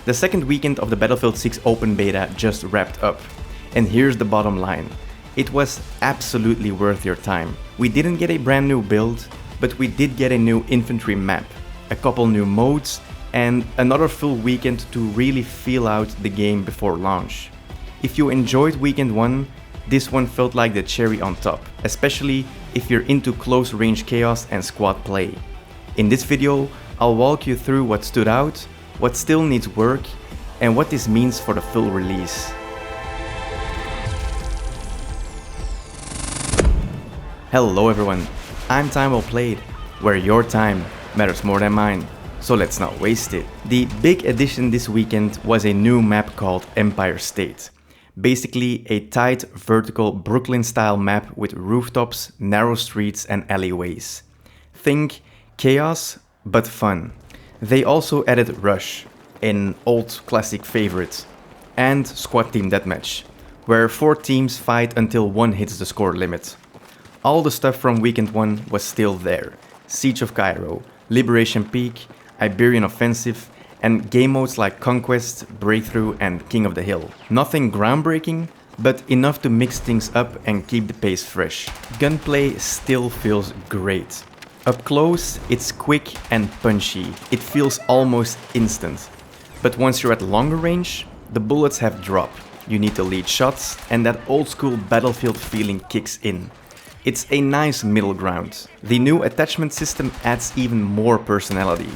The second weekend of the Battlefield 6 open beta just wrapped up. And here's the bottom line. It was absolutely worth your time. We didn't get a brand new build, but we did get a new infantry map, a couple new modes, and another full weekend to really feel out the game before launch. If you enjoyed weekend 1, this one felt like the cherry on top, especially if you're into close range chaos and squad play. In this video, I'll walk you through what stood out, what still needs work, and what this means for the full release. Hello everyone, I'm Time Well Played, where your time matters more than mine, so let's not waste it. The big addition this weekend was a new map called Empire State. Basically a tight, vertical Brooklyn-style map with rooftops, narrow streets and alleyways. Think chaos, but fun. They also added Rush, an old classic favorite, and Squad Team Deathmatch, where 4 teams fight until one hits the score limit. All the stuff from weekend 1 was still there. Siege of Cairo, Liberation Peak, Iberian Offensive, and game modes like Conquest, Breakthrough and King of the Hill. Nothing groundbreaking, but enough to mix things up and keep the pace fresh. Gunplay still feels great. Up close, it's quick and punchy. It feels almost instant. But once you're at longer range, the bullets have drop. You need to lead shots and that old school Battlefield feeling kicks in. It's a nice middle ground. The new attachment system adds even more personality.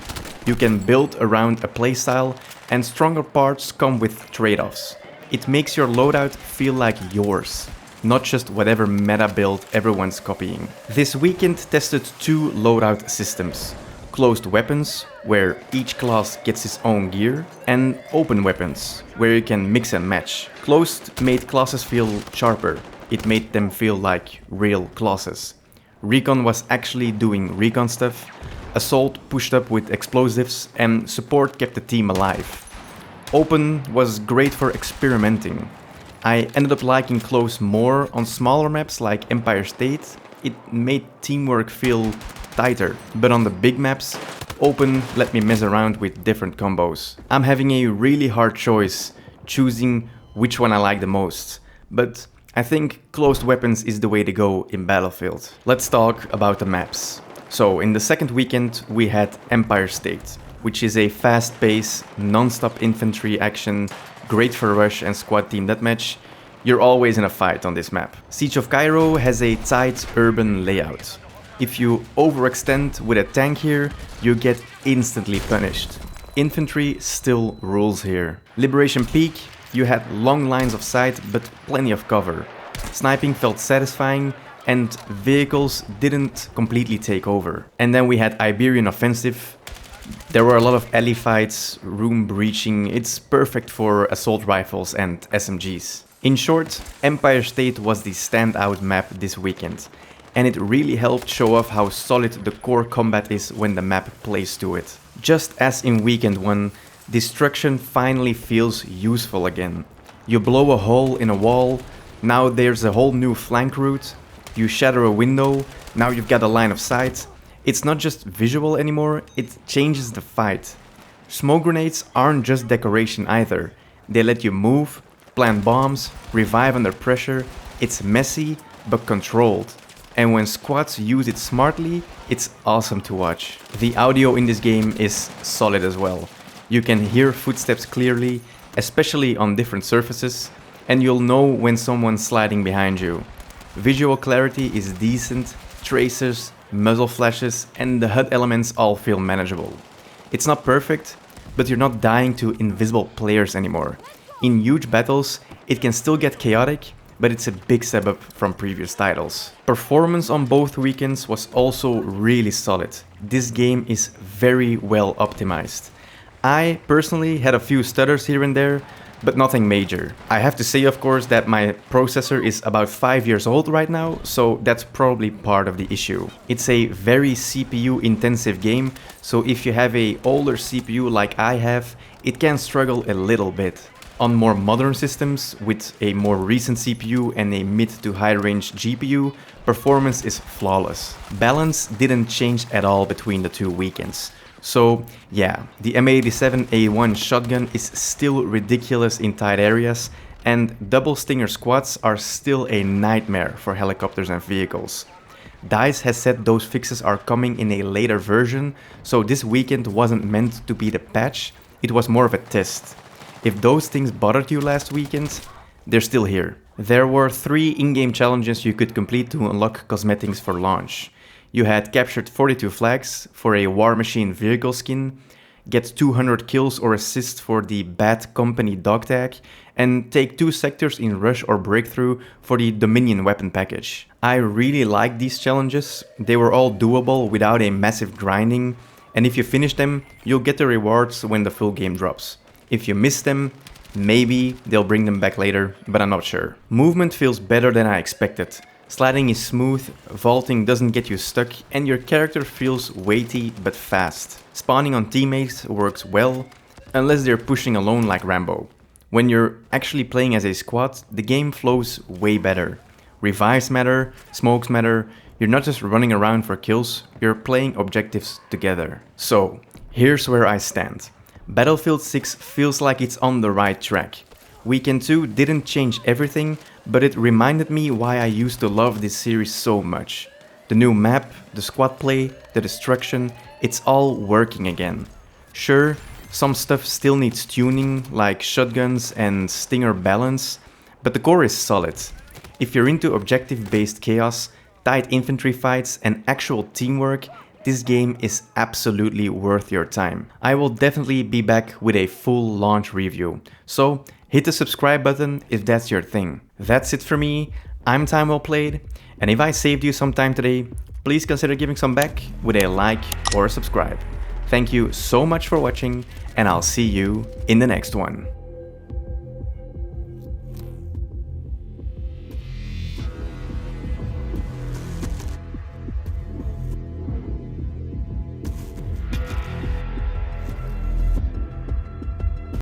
You can build around a playstyle and stronger parts come with trade-offs. It makes your loadout feel like yours, not just whatever meta build everyone's copying. This weekend tested 2 loadout systems. Closed weapons, where each class gets its own gear, and open weapons, where you can mix and match. Closed made classes feel sharper. It made them feel like real classes. Recon was actually doing recon stuff, Assault pushed up with explosives, and support kept the team alive. Open was great for experimenting. I ended up liking close more on smaller maps like Empire State. It made teamwork feel tighter, but on the big maps, Open let me mess around with different combos. I'm having a really hard choice, choosing which one I like the most, but I think closed weapons is the way to go in Battlefield. Let's talk about the maps. So in the second weekend we had Empire State, which is a fast-paced, non-stop infantry action, great for Rush and Squad Team Deathmatch. You're always in a fight on this map. Siege of Cairo has a tight urban layout. If you overextend with a tank here, you get instantly punished. Infantry still rules here. Liberation Peak, you had long lines of sight but plenty of cover. Sniping felt satisfying and vehicles didn't completely take over. And then we had Iberian Offensive. There were a lot of alley fights, room breaching. It's perfect for assault rifles and SMGs. In short, Empire State was the standout map this weekend, and it really helped show off how solid the core combat is when the map plays to it. Just as in weekend 1, destruction finally feels useful again. You blow a hole in a wall, now there's a whole new flank route. You shatter a window, now you've got a line of sight. It's not just visual anymore, it changes the fight. Smoke grenades aren't just decoration either. They let you move, plant bombs, revive under pressure. It's messy, but controlled. And when squads use it smartly, it's awesome to watch. The audio in this game is solid as well. You can hear footsteps clearly, especially on different surfaces, and you'll know when someone's sliding behind you. Visual clarity is decent, tracers, muzzle flashes, and the HUD elements all feel manageable. It's not perfect, but you're not dying to invisible players anymore. In huge battles, it can still get chaotic, but it's a big step up from previous titles. Performance on both weekends was also really solid. This game is very well optimized. I personally had a few stutters here and there, but nothing major. I have to say, of course, that my processor is about 5 years old right now, so that's probably part of the issue. It's a very CPU intensive game, so if you have an older CPU like I have, it can struggle a little bit. On more modern systems, with a more recent CPU and a mid to high range GPU, performance is flawless. Balance didn't change at all between the two weekends, So yeah, the M87A1 shotgun is still ridiculous in tight areas, and double Stinger squads are still a nightmare for helicopters and vehicles. DICE has said those fixes are coming in a later version, so this weekend wasn't meant to be the patch, it was more of a test. If those things bothered you last weekend, they're still here. There were 3 in-game challenges you could complete to unlock cosmetics for launch. You had captured 42 flags for a War Machine vehicle skin, get 200 kills or assists for the Bad Company dog tag, and take 2 sectors in Rush or Breakthrough for the Dominion weapon package. I really liked these challenges, they were all doable without a massive grinding, and if you finish them, you'll get the rewards when the full game drops. If you miss them, maybe they'll bring them back later, but I'm not sure. Movement feels better than I expected. Sliding is smooth, vaulting doesn't get you stuck, and your character feels weighty but fast. Spawning on teammates works well, unless they're pushing alone like Rambo. When you're actually playing as a squad, the game flows way better. Revives matter, smokes matter, you're not just running around for kills, you're playing objectives together. So, here's where I stand. Battlefield 6 feels like it's on the right track. Weekend 2 didn't change everything, but it reminded me why I used to love this series so much. The new map, the squad play, the destruction, it's all working again. Sure, some stuff still needs tuning, like shotguns and stinger balance, but the core is solid. If you're into objective-based chaos, tight infantry fights and actual teamwork, this game is absolutely worth your time. I will definitely be back with a full launch review, so hit the subscribe button if that's your thing. That's it for me, I'm Time Well Played, and if I saved you some time today, please consider giving some back with a like or a subscribe. Thank you so much for watching, and I'll see you in the next one.